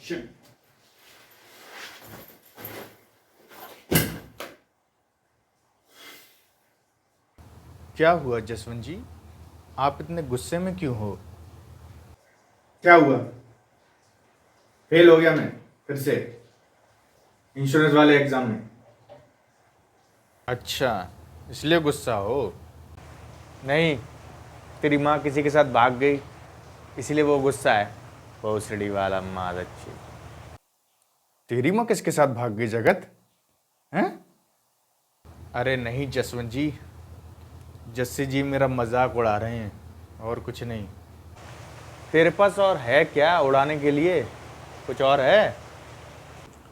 Shit. क्या हुआ जसवंत जी? आप इतने गुस्से में क्यों हो? क्या हुआ? फेल हो गया मैं फिर से इंश्योरेंस वाले एग्जाम में। अच्छा, इसलिए गुस्सा हो? नहीं, तेरी माँ किसी के साथ भाग गई इसलिए वो गुस्सा है। भोसड़ी वाला माँ अच्छी। तेरी माँ किसके साथ भाग गई जगत? हैं? अरे नहीं जसवंत जी, जस्सी जी मेरा मजाक उड़ा रहे हैं और कुछ नहीं। तेरे पास और है क्या उड़ाने के लिए? कुछ और है?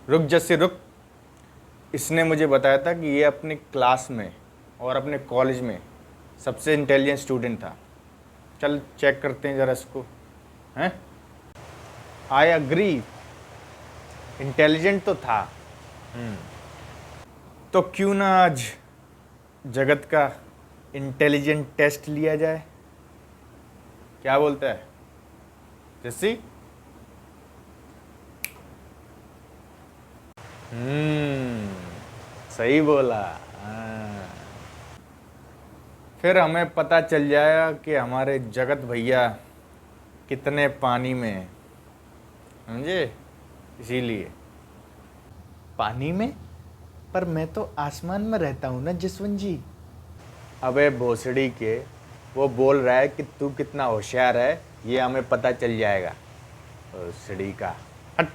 रुक जस्सी रुक। इसने मुझे बताया था कि ये अपनी क्लास में और अपने कॉलेज में सबसे इंटेलिजेंट स्टूडेंट था। चल चेक करते हैं ज़रा इसको। हैं? आई अग्री, इंटेलिजेंट तो था। तो क्यों ना आज जगत का इंटेलिजेंट टेस्ट लिया जाए? क्या बोलता है जस्सी? हम्म, सही बोला। हाँ। फिर हमें पता चल जाएगा कि हमारे जगत भैया कितने पानी में हैं, समझे? इसीलिए। पानी में? पर मैं तो आसमान में रहता हूँ ना जसवंत जी। अबे भोसड़ी के, वो बोल रहा है कि तू कितना होशियार है ये हमें पता चल जाएगा। भोसड़ी का हट।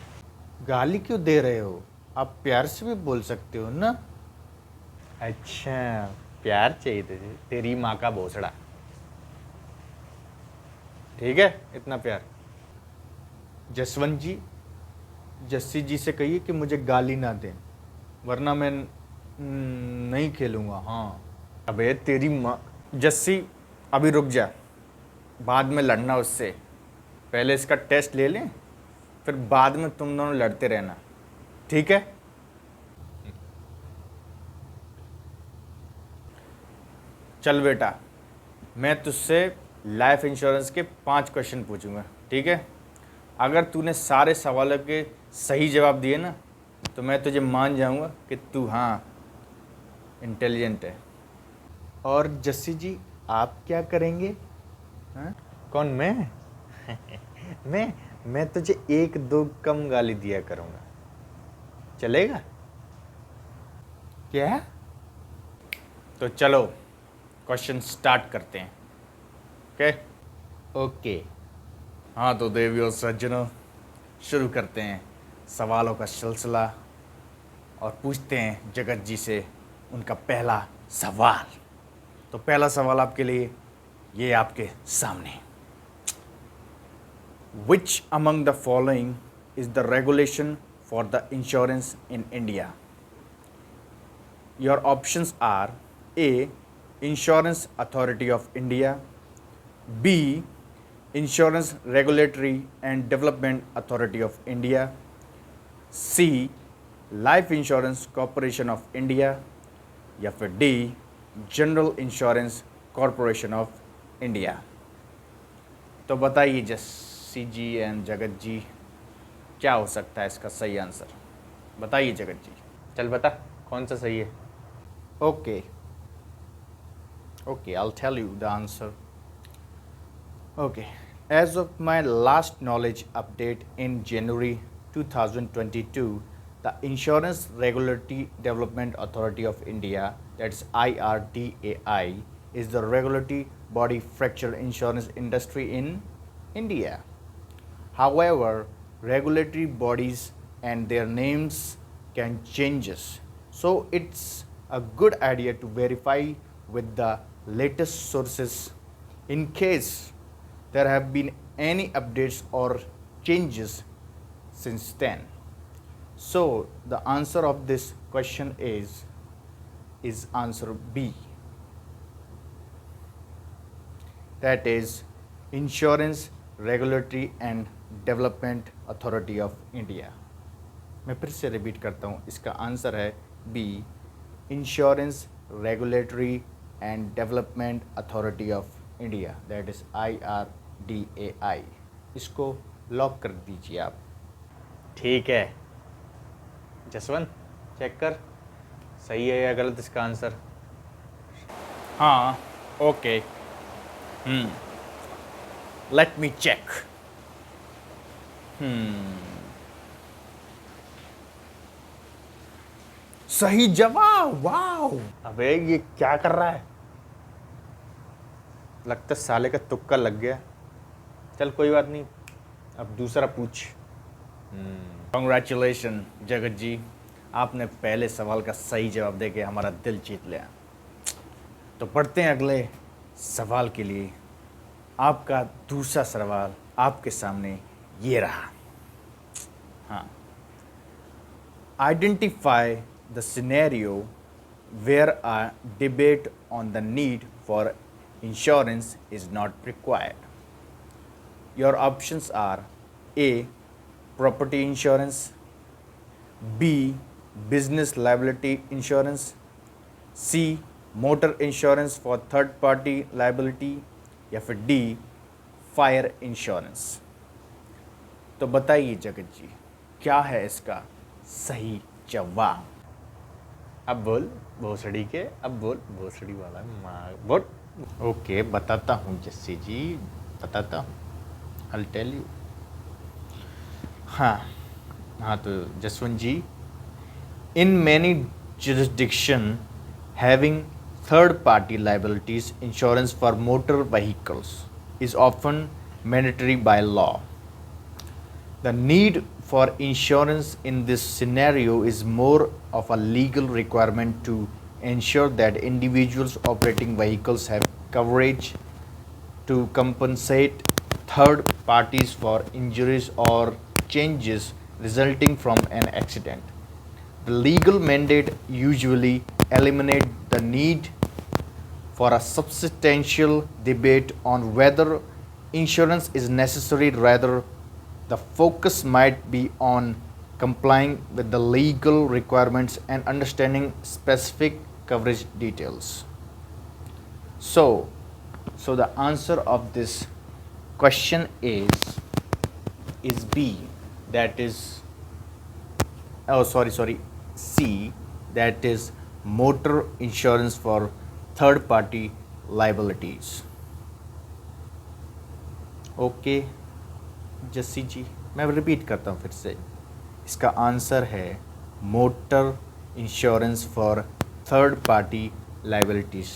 गाली क्यों दे रहे हो? आप प्यार से भी बोल सकते हो ना। अच्छा, प्यार चाहिए तुझे? तेरी माँ का भोसड़ा। ठीक है, इतना प्यार। जसवंत जी, जस्सी जी से कहिए कि मुझे गाली ना दें, वरना मैं नहीं खेलूँगा। हाँ। अबे तेरी माँ। जस्सी, अभी रुक जा, बाद में लड़ना उससे। पहले इसका टेस्ट ले लें, फिर बाद में तुम दोनों लड़ते रहना, ठीक है? चल बेटा, मैं तुझसे लाइफ इंश्योरेंस के 5 क्वेश्चन पूछूंगा, ठीक है? अगर तूने सारे सवालों के सही जवाब दिए ना, तो मैं तुझे मान जाऊंगा कि तू हाँ इंटेलिजेंट है। और जस्सी जी, आप क्या करेंगे? हाँ? कौन, मैं? मैं तुझे 1-2 कम गाली दिया करूंगा, चलेगा क्या? तो चलो क्वेश्चन स्टार्ट करते हैं। Okay okay. हाँ तो देवियों सज्जनों, शुरू करते हैं सवालों का सिलसिला और पूछते हैं जगत जी से उनका पहला सवाल। तो पहला सवाल आपके लिए, ये आपके सामने। Which among the following is the regulation for the insurance in India? Your options are A. Insurance Authority of India, B. Insurance Regulatory and Development Authority of India, C. Life Insurance Corporation of India, या फिर D general insurance corporation of India. तो बताइए जस्सी जी and जगत जी, क्या हो सकता है इसका सही आंसर? बताइए जगत जी, चल बता कौन सा सही है। Okay okay, I'll tell you the answer. Okay, as of my last knowledge update in January 2022, the Insurance Regulatory Development Authority of India, that's IRDAI, is the regulatory body fracture insurance industry in India. However, regulatory bodies and their names can changes. So it's a good idea to verify with the latest sources in case there have been any updates or changes since then. So the answer of this question is answer B. That is Insurance Regulatory and Development Authority of India. मैं फिर से repeat करता हूँ, इसका answer है B, insurance regulatory and development authority of India, that is IRDAI। इसको lock कर दीजिए आप। ठीक है जसवंत, चेक कर सही है या गलत इसका आंसर। हाँ ओके, लेट मी चेक। सही जवाब, वाओ। अबे ये क्या कर रहा है, लगता है साले का तुक्का लग गया। चल कोई बात नहीं, अब दूसरा पूछ। कॉन्ग्रेचुलेशन जगत जी, आपने पहले सवाल का सही जवाब देके हमारा दिल जीत लिया। तो पढ़ते हैं अगले सवाल के लिए। आपका दूसरा सवाल आपके सामने ये रहा। हाँ, identify the scenario where a debate on the need for insurance is not required. Your options are A. Property insurance, B. Business liability insurance, C. Motor insurance for third party liability या फिर D. Fire insurance। तो बताइए जगत जी, क्या है इसका सही जवाब? अब बोल भोसड़ी के, अब बोल भोसड़ी वाला माँ बोल। ओके बताता हूँ जस्सी जी, बताता हूँ। I'll tell you। हाँ तो जसवंत जी, in many jurisdiction having third party liabilities insurance for motor vehicles is often mandatory by law. The need for insurance in this scenario is more of a legal requirement to ensure that individuals operating vehicles have coverage to compensate third parties for injuries or changes resulting from an accident. The legal mandate usually eliminates the need for a substantial debate on whether insurance is necessary. Rather, the focus might be on complying with the legal requirements and understanding specific coverage details. So the answer of this question is B, that is C, that is motor insurance for third party liabilities। Okay Jassi ji, मैं repeat करता हूँ फिर से, इसका answer है motor insurance for third party liabilities.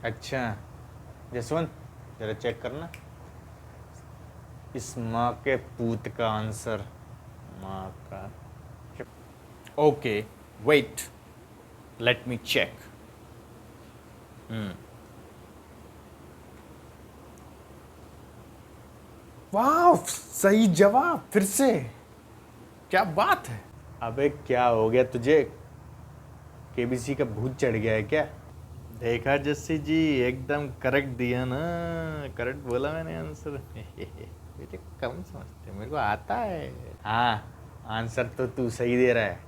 अच्छा जसवंत, जरा check करना इस माँ के पूत का आंसर, माँ का। Okay wait, let me check. वाह, सही जवाब फिर से, क्या बात है। अबे क्या हो गया तुझे, केबीसी का भूत चढ़ गया है क्या? देखा जस्सी जी, एकदम करेक्ट दिया ना, करेक्ट बोला मैंने आंसर। बेटे कम समझते, मेरे को आता है। हाँ आंसर तो तू सही दे रहा है,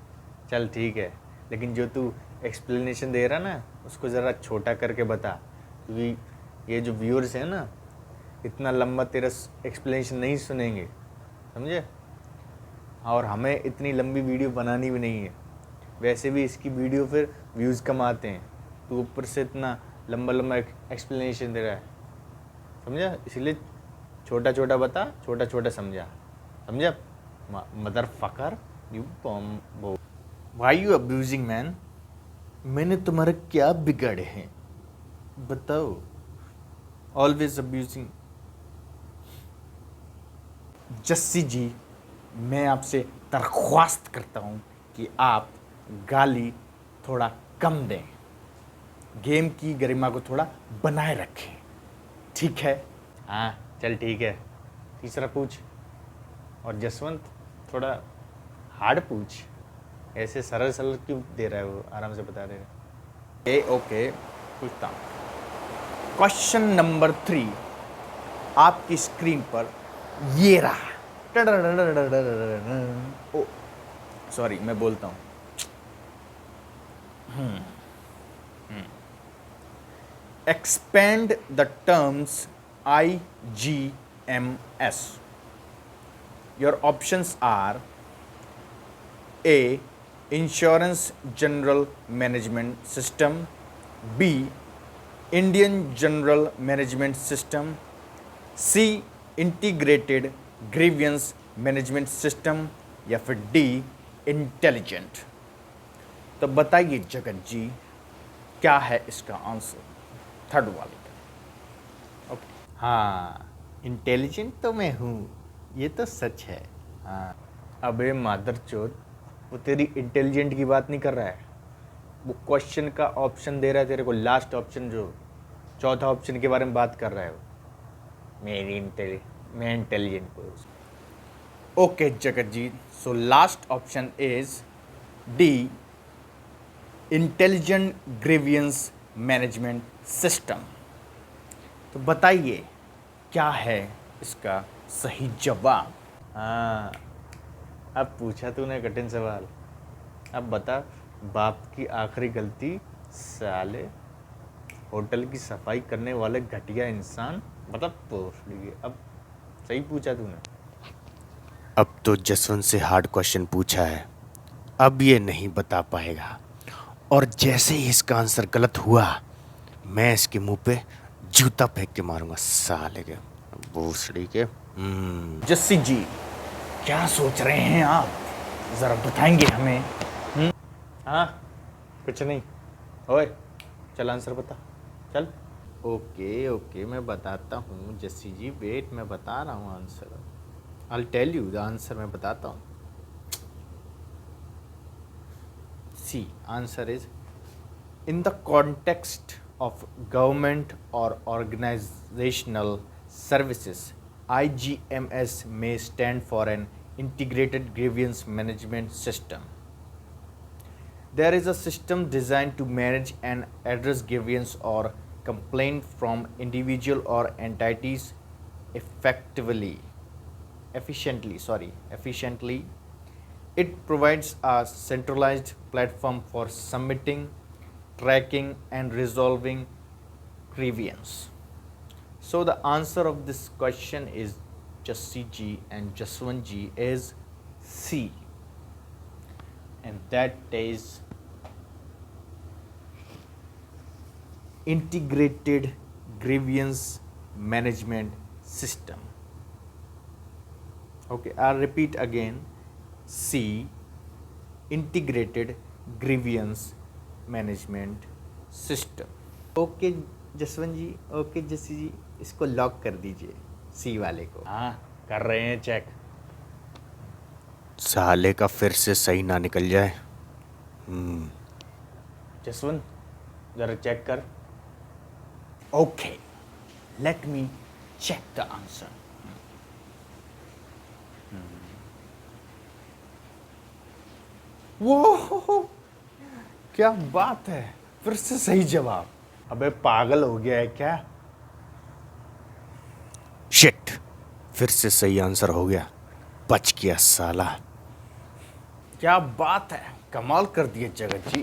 चल ठीक है, लेकिन जो तू एक्सप्लेनेशन दे रहा ना उसको ज़रा छोटा करके बता, क्योंकि ये जो व्यूअर्स हैं ना इतना लंबा तेरा एक्सप्लेनेशन नहीं सुनेंगे, समझे? और हमें इतनी लंबी वीडियो बनानी भी नहीं है, वैसे भी इसकी वीडियो फिर व्यूज़ कम आते हैं, तो ऊपर से इतना लंबा लंबा एक्सप्लेनेशन दे रहा है, समझा? इसलिए छोटा छोटा बता, छोटा छोटा समझा, समझा? मदर फकर यू बॉम्बो। Why you abusing man? मैंने तुम्हारे क्या बिगाड़े हैं बताओ? Always abusing. जस्सी जी, मैं आपसे दरख्वास्त करता हूँ कि आप गाली थोड़ा कम दें, गेम की गरिमा को थोड़ा बनाए रखें, ठीक है? हाँ चल ठीक है, तीसरा पूछ। और जसवंत थोड़ा हार्ड पूछ, ऐसे सरल सरल क्यों दे रहा है, वो आराम से बता दे रहा है। ओके पूछता हूँ। क्वेश्चन नंबर 3 आपकी स्क्रीन पर ये रहा। ओ सॉरी, मैं बोलता हूँ। Expand the terms IGMS। Your options are A. Insurance General Management System. B. Indian General Management System. C. Integrated Grievance Management System. या फिर D. Intelligent. तो बताइए जगत जी, क्या है इसका आंसर थर्ड वाले का? ओके, हाँ, इंटेलिजेंट तो मैं हूँ, ये तो सच है। हाँ, अबे मादरचोद, वो तेरी इंटेलिजेंट की बात नहीं कर रहा है, वो क्वेश्चन का ऑप्शन दे रहा है तेरे को, लास्ट ऑप्शन, जो चौथा ऑप्शन के बारे में बात कर रहा है वो। मैं इंटेलिजेंट हूँ। Okay Jagat ji, so last option is D, intelligent grievance management system. तो बताइए क्या है इसका सही जवाब? हाँ, अब पूछा तूने कठिन सवाल, अब बता, बाप की आखिरी गलती साले होटल की सफाई करने वाले घटिया इंसान, मतलब पूछ लिए। अब सही पूछा तूने। अब तो जसवंत से हार्ड क्वेश्चन पूछा है, अब ये नहीं बता पाएगा, और जैसे ही इसका आंसर गलत हुआ मैं इसके मुंह पे जूता फेंक के मारूंगा साले के भोसड़ी के। जस्सी जी, क्या सोच रहे हैं आप, ज़रा बताएंगे हमें? हाँ, कुछ नहीं। ओए चल आंसर बता, चल। ओके ओके, मैं बताता हूँ जस्सी जी, वेट, मैं बता रहा हूँ answer. I tell you the answer, मैं बताता हूँ। C answer is, in the context of government or organizational services, IGMS may stand for an integrated grievance management system. There is a system designed to manage and address grievance or complaint from individual or entities efficiently. It provides a centralized platform for submitting, tracking and resolving grievance. So the answer of this question is Jassi ji and Jaswant ji is C, and that is integrated grievance management system. Okay, I'll repeat again. C, integrated grievance management system. Okay Jaswant ji, okay Jassi ji, इसको lock कर दीजिए, सी वाले को। हाँ, कर रहे हैं check. साले का फिर से सही ना निकल जाए। जसवंत जरा चेक कर। Okay, let me check the answer. वो क्या बात है, फिर से सही जवाब। अबे पागल हो गया है क्या? शिट, फिर से सही आंसर हो गया, बच गया साला। क्या बात है, कमाल कर दिए जगत जी,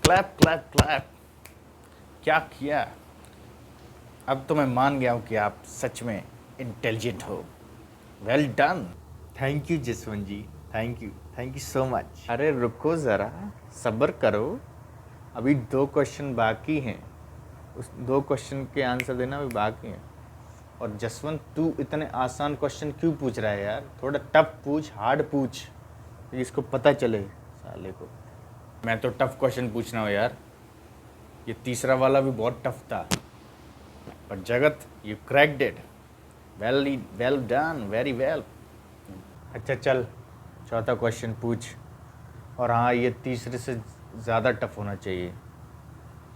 क्लैप क्लैप क्लैप, क्या किया। अब तो मैं मान गया हूँ कि आप सच में इंटेलिजेंट हो। Well done, thank you Jaswant ji, thank you so much. अरे रुको ज़रा, सब्र करो, अभी 2 क्वेश्चन बाकी हैं, उस 2 क्वेश्चन के आंसर देना भी बाकी हैं। और जसवंत तू इतने आसान क्वेश्चन क्यों पूछ रहा है यार, थोड़ा टफ पूछ, हार्ड पूछ, इसको पता चले साले को। मैं तो टफ क्वेश्चन पूछ रहा हूँ यार, ये तीसरा वाला भी बहुत टफ था, पर जगत you cracked it, well done, very well. अच्छा चल, चौथा क्वेश्चन पूछ, और हाँ ये तीसरे से ज़्यादा टफ होना चाहिए,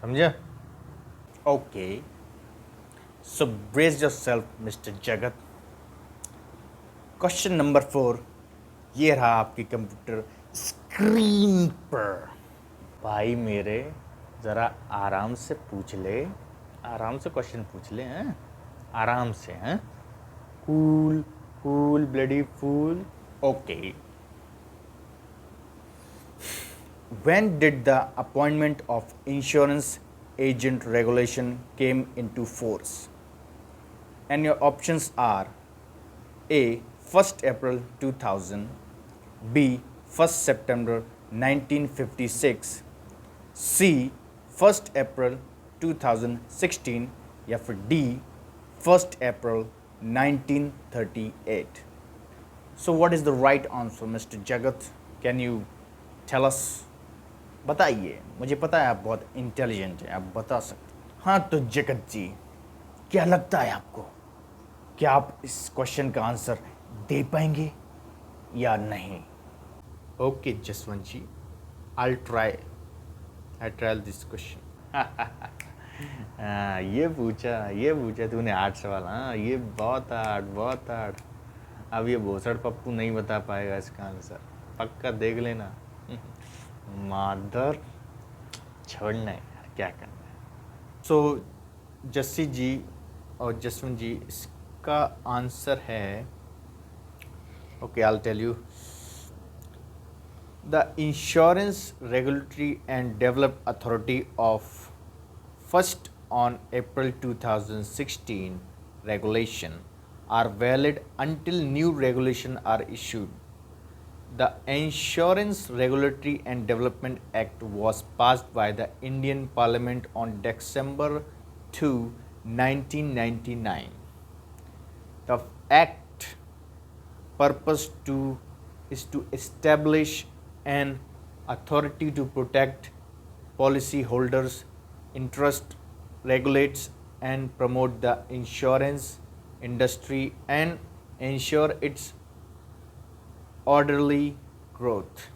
समझे? ओके, सो ब्रेस योरसेल्फ मिस्टर जगत। क्वेश्चन नंबर 4 ये रहा आपकी कंप्यूटर स्क्रीन पर। भाई मेरे, ज़रा आराम से पूछ ले, आराम से क्वेश्चन पूछ ले, हैं आराम से, हैं cool cool bloody fool. Okay, when did the appointment of insurance agent regulation came into force? And your options are A, 1st April 2000, B, 1st September 1956, C 1st April 2016 या फिर D 1st April 1938. So what is the right answer, Mr. Jagat? Can you tell us? बताइए, मुझे पता है आप बहुत intelligent हैं, आप बता सकते हैं। हाँ तो जगत जी, क्या लगता है आपको, क्या आप इस क्वेश्चन का आंसर दे पाएंगे या नहीं? Okay Jaswant ji, I try this question. हाँ ये पूछा तूने 8 सवाल। हाँ ये बहुत हार्ड। अब ये भोसड़ पप्पू नहीं बता पाएगा इसका आंसर, पक्का देख लेना। मादर छोड़ना है यार, क्या करना है। सो जस्सी जी और जसवंत जी, इसका आंसर है, okay I will tell you, the insurance regulatory and develop authority of 1st on April 2016 regulation are valid until new regulation are issued. The Insurance Regulatory and Development Act was passed by the Indian Parliament on December 2, 1999. The Act purpose is to establish an authority to protect policyholders' interest, regulates and promote the insurance industry and ensure its orderly growth.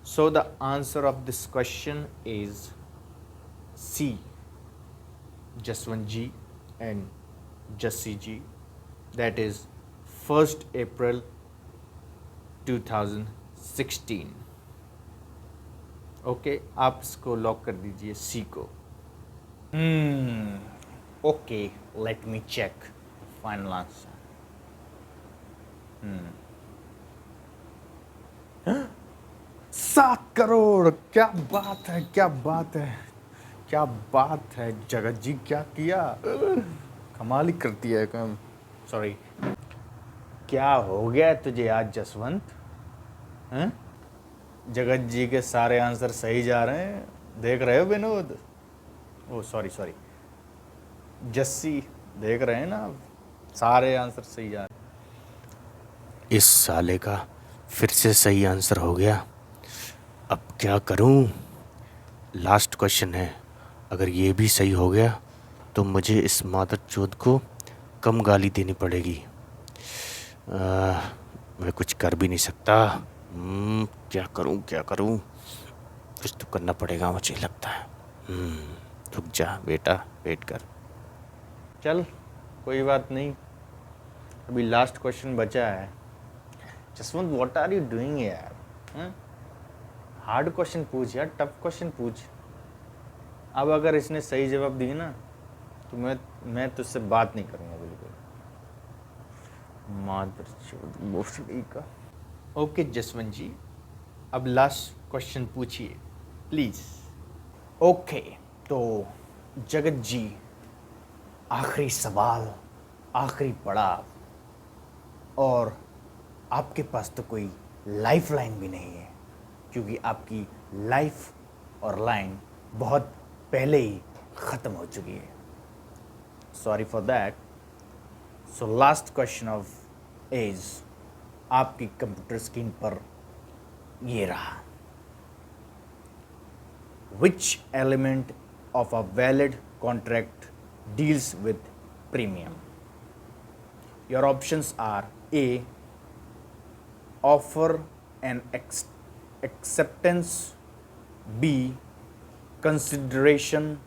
So the answer of this question is C, Jaswant ji and Jassi ji, that is 1st April 2016. Okay आप इसको lock कर दीजिए C को। Okay let me check final answer. 7 crore, क्या बात है, क्या बात है, क्या बात है जगत जी, क्या किया, कमाल ही करती है। सॉरी, क्या हो गया है तुझे आज जसवंत? हैं? जगत जी के सारे आंसर सही जा रहे हैं, देख रहे हो विनोद? ओ सॉरी जस्सी, देख रहे हैं ना, सारे आंसर सही जा रहे हैं। इस साले का फिर से सही आंसर हो गया। अब क्या करूं? लास्ट क्वेश्चन है, अगर ये भी सही हो गया तो मुझे इस मादर चोद को कम गाली देनी पड़ेगी। मैं कुछ कर भी नहीं सकता। क्या करूं? कुछ तो करना पड़ेगा मुझे लगता है। रुक जा बेटा, वेट कर। चल कोई बात नहीं, अभी लास्ट क्वेश्चन बचा है। Jaswant what are you doing यार? हार्ड क्वेश्चन पूछ यार, टफ क्वेश्चन पूछ। अब अगर इसने सही जवाब दिए ना तो मैं तुझसे बात नहीं करूँगा बिल्कुल। मादरचोद भोसड़ी का। ओके जसवंत जी, अब लास्ट क्वेश्चन पूछिए प्लीज। ओके तो जगत जी, आखिरी सवाल, आखिरी पड़ाव, और आपके पास तो कोई लाइफ लाइन भी नहीं है, क्योंकि आपकी लाइफ और लाइन बहुत पहले ही ख़त्म हो चुकी है। Sorry for that. So last question of as आपकी कंप्यूटर स्क्रीन पर ये रहा। Which element of a valid contract deals with premium? Your options are A, offer and acceptance, B, consideration,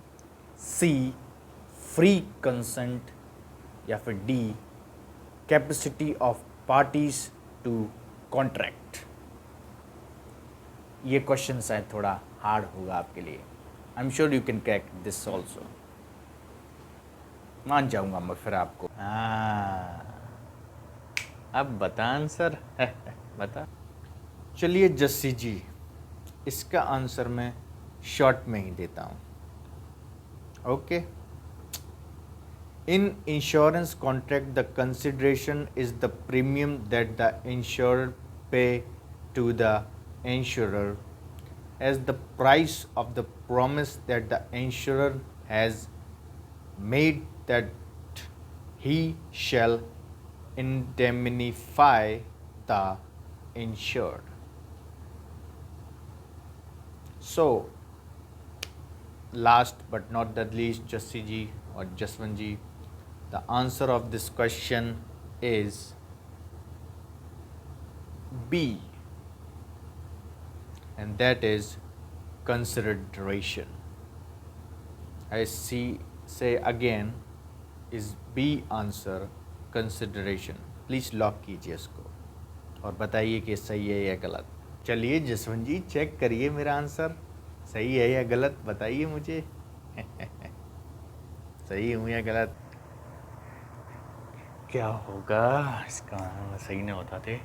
C, free consent, या फिर D, capacity of parties to contract. ये question शायद थोड़ा hard होगा आपके लिए। I am sure you can crack this also. मान जाऊंगा मैं फिर आपको। अब बता आंसर। बता। चलिए जस्सी जी, इसका आंसर मैं शॉर्ट में ही देता हूँ। Okay. In insurance contract, the consideration is the premium that the insured pay to the insurer as the price of the promise that the insurer has made that he shall indemnify the insured. So, last but not the least, Jassi ji or Jaswant ji, the answer of this question is B, and that is consideration. I say again, is B answer consideration. Please lock कीजिए इसको और बताइए कि सही है या गलत. चलिए जसवंत जी चेक करिए मेरा आंसर सही है या गलत, बताइए मुझे. सही हूँ या गलत? क्या होगा इसका सही नहीं होता थे.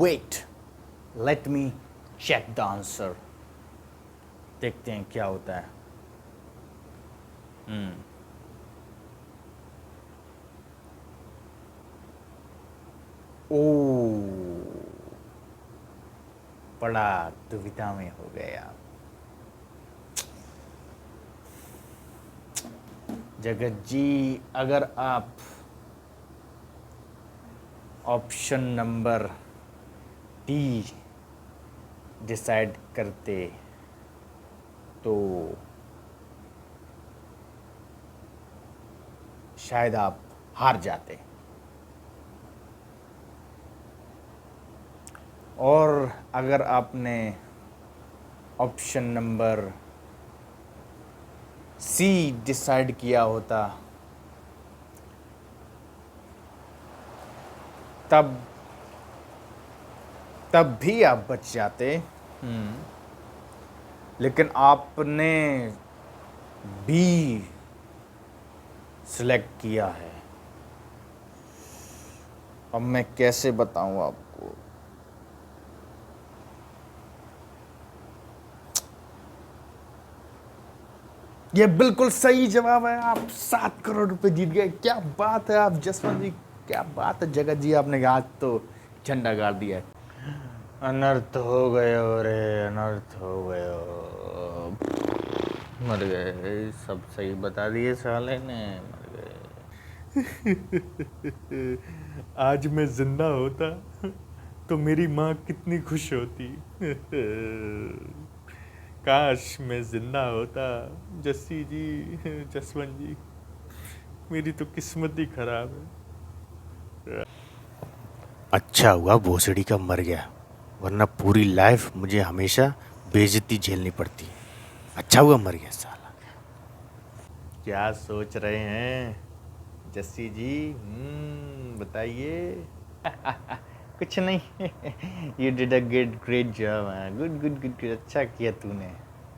Wait, let me check the answer. देखते हैं क्या होता है. ओ, बड़ा दुविधा में हो गए आप. जगत जी, अगर आप ऑप्शन नंबर डी डिसाइड करते तो शायद आप हार जाते. और अगर आपने ऑप्शन नंबर सी डिसाइड किया होता तब भी आप बच जाते. लेकिन आपने बी सिलेक्ट किया है. अब मैं कैसे बताऊं आपको. ये बिल्कुल सही जवाब है. आप 7 करोड़ रुपए जीत गए. क्या बात है आप जसवंत जी, क्या बात है. जगत जी, आपने आज तो झंडा गाड़ दिया है. अनर्थ हो गयो रे, अनर्थ हो गयो. मर गए. सब सही बता दिए साले ने. मर गए. आज मैं जिंदा होता तो मेरी माँ कितनी खुश होती. काश मैं जिंदा होता. जस्सी जी, जसवंत जी, मेरी तो किस्मत ही खराब है. अच्छा हुआ भोसड़ी का मर गया, वरना पूरी लाइफ मुझे हमेशा बेइज्जती झेलनी पड़ती. अच्छा हुआ मर गया साला. क्या सोच रहे हैं जस्सी जी? बताइए. कुछ नहीं. You did a great job. Good good good good. अच्छा किया तूने,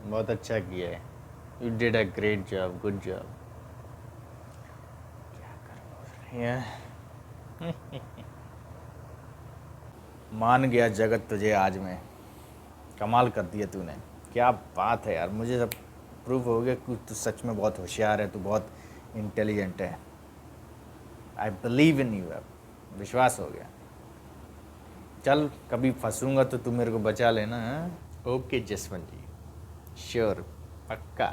बहुत अच्छा किया है. You did a great job, good job. क्या कर रही है. मान गया जगत तुझे आज में. कमाल कर दिया तूने. क्या बात है यार. मुझे जब प्रूव हो गया कि तू सच में बहुत होशियार है, तू बहुत इंटेलिजेंट है. I believe in you. अब विश्वास हो गया. चल, कभी फंसूंगा तो तू मेरे को बचा लेना. ओके जसवंत जी, श्योर, पक्का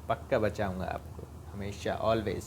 पक्का बचाऊंगा आपको हमेशा, ऑलवेज.